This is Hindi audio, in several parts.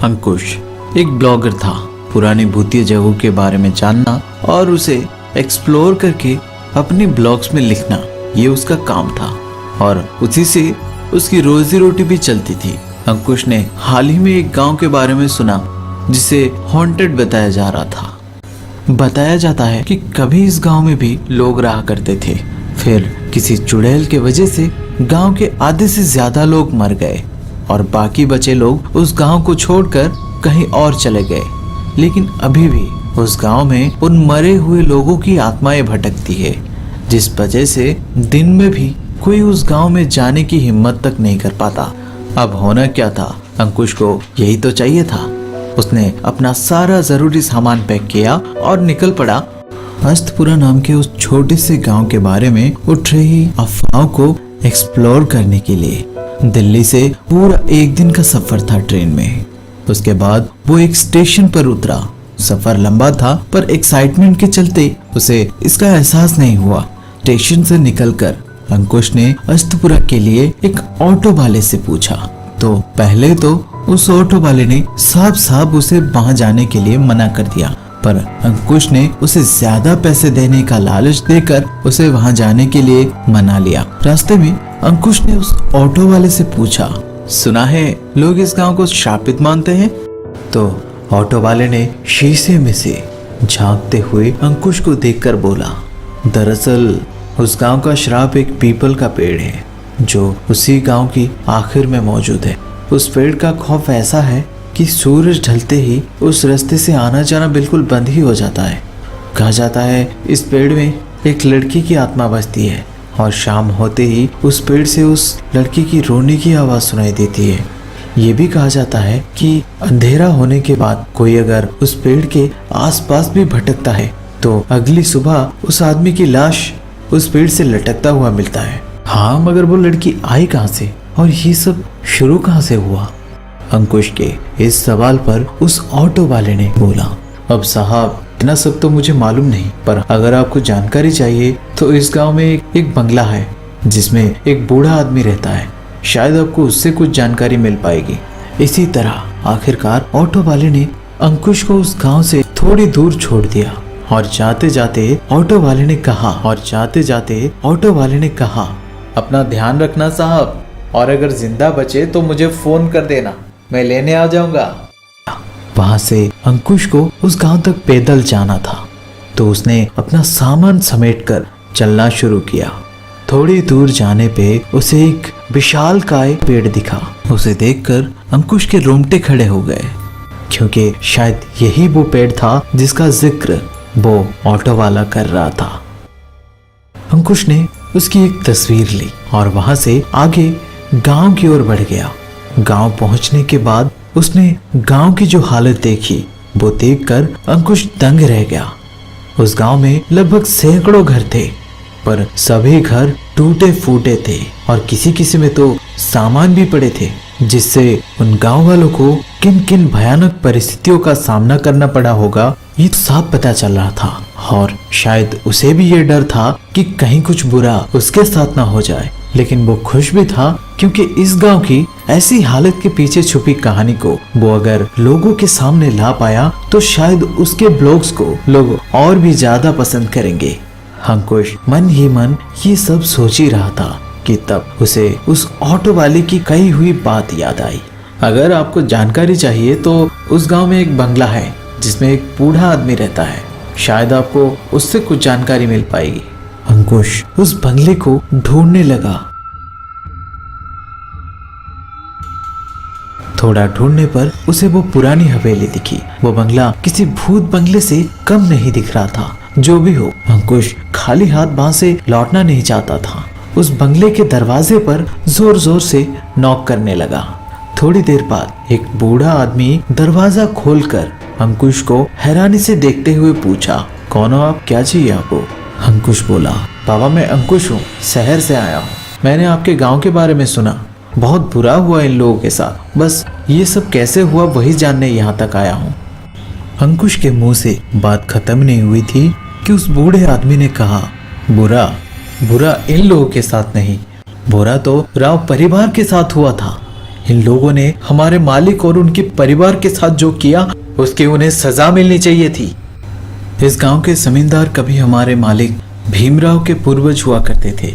अंकुश एक ब्लॉगर था। पुरानी भूतिया जगहों के बारे में जानना और उसे एक्सप्लोर करके अपने ब्लॉग्स में लिखना, ये उसका काम था और उसी से उसकी रोजी रोटी भी चलती थी। अंकुश ने हाल ही में एक गांव के बारे में सुना जिसे हॉन्टेड बताया जा रहा था। बताया जाता है कि कभी इस गांव में भी लोग रहा करते थे, फिर किसी चुड़ैल के वजह से गांव के आधे से ज्यादा लोग मर गए और बाकी बचे लोग उस गांव को छोड़कर कहीं और चले गए। लेकिन अभी भी उस गांव में उन मरे हुए लोगों की आत्माएं भटकती है, जिस वजह से दिन में भी कोई उस गांव में जाने की हिम्मत तक नहीं कर पाता। अब होना क्या था, अंकुश को यही तो चाहिए था। उसने अपना सारा जरूरी सामान पैक किया और निकल पड़ा अस्तपुरा नाम के उस छोटे से गांव के बारे में उठ रही अफवाहों को एक्सप्लोर करने के लिए। दिल्ली से पूरा एक दिन का सफर था ट्रेन में। उसके बाद वो एक स्टेशन पर उतरा। सफर लंबा था पर एक्साइटमेंट के चलते उसे इसका एहसास नहीं हुआ। स्टेशन से निकलकर अंकुश ने अस्तपुरा के लिए एक ऑटो वाले से पूछा तो पहले तो उस ऑटो वाले ने साफ साफ उसे वहां जाने के लिए मना कर दिया, पर अंकुश ने उसे ज्यादा पैसे देने का लालच देकर उसे वहां जाने के लिए मना लिया। रास्ते में अंकुश ने उस ऑटो वाले से पूछा, सुना है लोग इस गांव को शापित मानते हैं? तो ऑटो वाले ने शीशे में से झांकते हुए अंकुश को देखकर बोला, दरअसल उस गांव का श्राप एक पीपल का पेड़ है जो उसी गांव की आखिर में मौजूद है। उस पेड़ का खौफ ऐसा है कि सूरज ढलते ही उस रास्ते से आना जाना बिल्कुल बंद ही हो जाता है। कहा जाता है इस पेड़ में एक लड़की की आत्मा बसती है और शाम होते ही उस पेड़ से उस लड़की की रोने की आवाज सुनाई देती है। ये भी कहा जाता है कि अंधेरा होने के बाद कोई अगर उस पेड़ के आसपास भी भटकता है तो अगली सुबह उस आदमी की लाश उस पेड़ से लटकता हुआ मिलता है। हाँ, मगर वो लड़की आई कहाँ से और ये सब शुरू कहाँ से हुआ? अंकुश के इस सवाल पर उस ऑटो वाले ने बोला, अब साहब इतना सब तो मुझे मालूम नहीं, पर अगर आपको जानकारी चाहिए तो इस गांव में एक बंगला है जिसमें एक बूढ़ा आदमी रहता है। शायद आपको उससे कुछ जानकारी मिल पाएगी। इसी तरह आखिरकार ऑटो वाले ने अंकुश को उस गांव से थोड़ी दूर छोड़ दिया और जाते जाते ऑटो वाले ने कहा अपना ध्यान रखना साहब, और अगर जिंदा बचे तो मुझे फोन कर देना, मैं लेने आ जाऊंगा। वहां से अंकुश को उस गांव तक पैदल जाना था तो उसने अपना सामान समेटकर चलना शुरू किया। थोड़ी दूर जाने पे उसे एक विशालकाय पेड़ दिखा। उसे देखकर अंकुश के रोंगटे खड़े हो गए, क्योंकि शायद यही वो पेड़ था जिसका जिक्र वो ऑटो वाला कर रहा था। अंकुश ने उसकी एक तस्वीर ली और वहां से आगे गांव की ओर बढ़ गया। गांव पहुंचने के बाद उसने गांव की जो हालत देखी वो देखकर अंकुश दंग रह गया। उस गांव में लगभग सैकड़ों घर थे, पर सभी घर टूटे फूटे थे और किसी किसी में तो सामान भी पड़े थे, जिससे उन गांव वालों को किन किन भयानक परिस्थितियों का सामना करना पड़ा होगा ये तो साफ पता चल रहा था। और शायद उसे भी ये डर था कि कहीं कुछ बुरा उसके साथ ना हो जाए, लेकिन वो खुश भी था क्योंकि इस गांव की ऐसी हालत के पीछे छुपी कहानी को वो अगर लोगों के सामने ला पाया तो शायद उसके ब्लॉग्स को लोग और भी ज्यादा पसंद करेंगे। अंकुश मन ही मन ये सब सोच ही रहा था कि तब उसे उस ऑटो वाले की कही हुई बात याद आई। अगर आपको जानकारी चाहिए तो उस गांव में एक बंगला है जिसमें एक बूढ़ा आदमी रहता है, शायद आपको उससे कुछ जानकारी मिल पाएगी। अंकुश उस बंगले को ढूंढने लगा। थोड़ा ढूंढने पर उसे वो पुरानी हवेली दिखी। वो बंगला किसी भूत बंगले से कम नहीं दिख रहा था। जो भी हो, अंकुश खाली हाथ वहां से लौटना नहीं चाहता था। उस बंगले के दरवाजे पर जोर जोर से नॉक करने लगा। थोड़ी देर बाद एक बूढ़ा आदमी दरवाजा खोलकर अंकुश को हैरानी से देखते हुए पूछा, कौन हो आप, क्या चाहिए आपको? अंकुश बोला, बाबा मैं अंकुश हूँ, शहर से आया हूँ। मैंने आपके गांव के बारे में सुना, बहुत बुरा हुआ इन लोगों के साथ, बस ये सब कैसे हुआ वही जानने यहाँ तक आया हूँ। अंकुश के मुंह से बात खत्म नहीं हुई थी कि उस बूढ़े आदमी ने कहा, बुरा इन लोगों के साथ नहीं, बुरा तो राव परिवार के साथ हुआ था। इन लोगों ने हमारे मालिक और उनके परिवार के साथ जो किया उसकी उन्हें सजा मिलनी चाहिए थी। इस गांव के जमींदार कभी हमारे मालिक भीमराव के पूर्वज हुआ करते थे।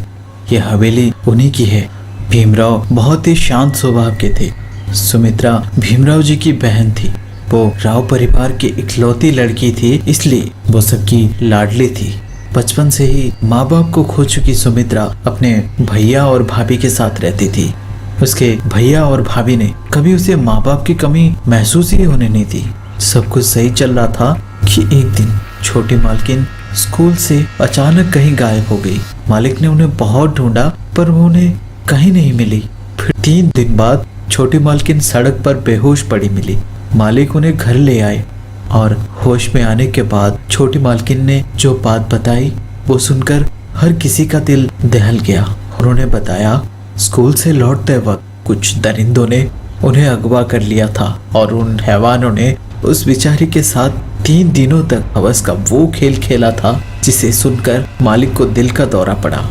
यह हवेली उन्हीं की है। भीमराव बहुत ही शांत स्वभाव के थे। सुमित्रा भीमराव जी की बहन थी। वो राव परिवार की इकलौती लड़की थी, इसलिए वो सबकी लाडली थी। बचपन से ही माँ बाप को खो चुकी सुमित्रा अपने भैया और भाभी के साथ रहती थी। उसके भैया और भाभी ने कभी उसे माँ बाप की कमी महसूस ही होने नहीं दी। सब कुछ सही चल रहा था कि एक दिन छोटी मालकिन स्कूल से अचानक कहीं गायब हो गई। मालिक ने उन्हें बहुत ढूंढा पर वो उन्हें कहीं नहीं मिली। फिर 3 दिन बाद छोटी मालकिन सड़क पर बेहोश पड़ी मिली। मालिक उन्हें घर ले आए और होश में आने के बाद छोटी मालकिन ने जो बात बताई वो सुनकर हर किसी का दिल दहल गया। उन्होंने बताया स्कूल से लौटते वक्त कुछ दरिंदों ने उन्हें अगवा कर लिया था और उन हैवानों ने उस बेचारी के साथ 3 दिनों तक हवस का वो खेल खेला था जिसे सुनकर मालिक को दिल का दौरा पड़ा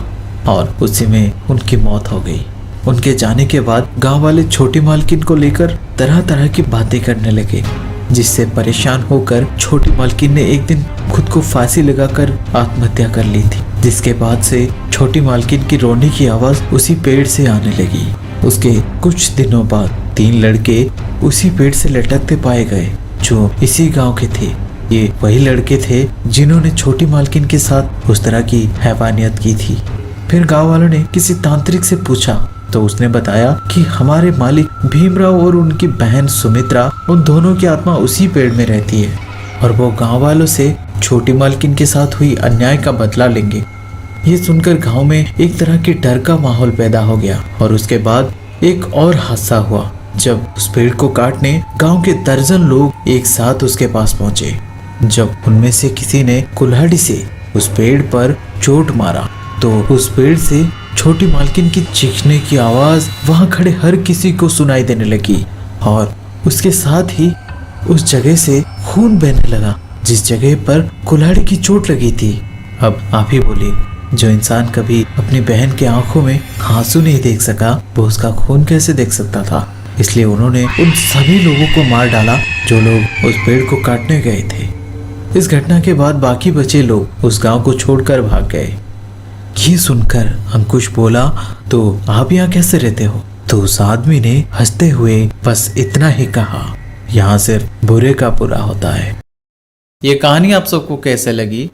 और उसी में उनकी मौत हो गई। उनके जाने के बाद गांव वाले छोटी मालकिन को लेकर तरह तरह की बातें करने लगे, जिससे परेशान होकर छोटी मालकिन ने एक दिन खुद को फांसी लगाकर आत्महत्या कर ली थी। जिसके बाद से छोटी मालकिन की रोने की आवाज उसी पेड़ से आने लगी। उसके कुछ दिनों बाद 3 लड़के उसी पेड़ से लटकते पाए गए जो इसी गांव के थे। ये वही लड़के थे जिन्होंने छोटी मालकिन के साथ उस तरह की हैवानियत की थी। फिर गांव वालों ने किसी तांत्रिक से पूछा तो उसने बताया कि हमारे मालिक भीमराव और उनकी बहन सुमित्रा, उन दोनों की आत्मा उसी पेड़ में रहती है और वो गांव वालों से छोटी मालकिन के साथ हुई अन्याय का बदला लेंगे। ये सुनकर गांव में एक तरह के डर का माहौल पैदा हो गया और उसके बाद एक और हादसा हुआ जब उस पेड़ को काटने गांव के दर्जन लोग एक साथ उसके पास पहुंचे। जब उनमें से किसी ने कुल्हाड़ी से उस पेड़ पर चोट मारा तो उस पेड़ से छोटी मालकिन की चीखने की आवाज वहां खड़े हर किसी को सुनाई देने लगी और उसके साथ ही उस जगह से खून बहने लगा जिस जगह पर कुल्हाड़ी की चोट लगी थी। अब आप ही बोलिए, जो इंसान कभी अपनी बहन की आंखों में आंसू नहीं देख सका वो उसका खून कैसे देख सकता था। इसलिए उन्होंने उन सभी लोगों को मार डाला जो लोग उस पेड़ को काटने गए थे। इस घटना के बाद बाकी बचे लोग उस गांव को छोड़कर भाग गए। ये सुनकर अंकुश बोला, तो आप यहाँ कैसे रहते हो? तो उस आदमी ने हंसते हुए बस इतना ही कहा, यहाँ सिर्फ बुरे का बुरा होता है। ये कहानी आप सबको कैसे लगी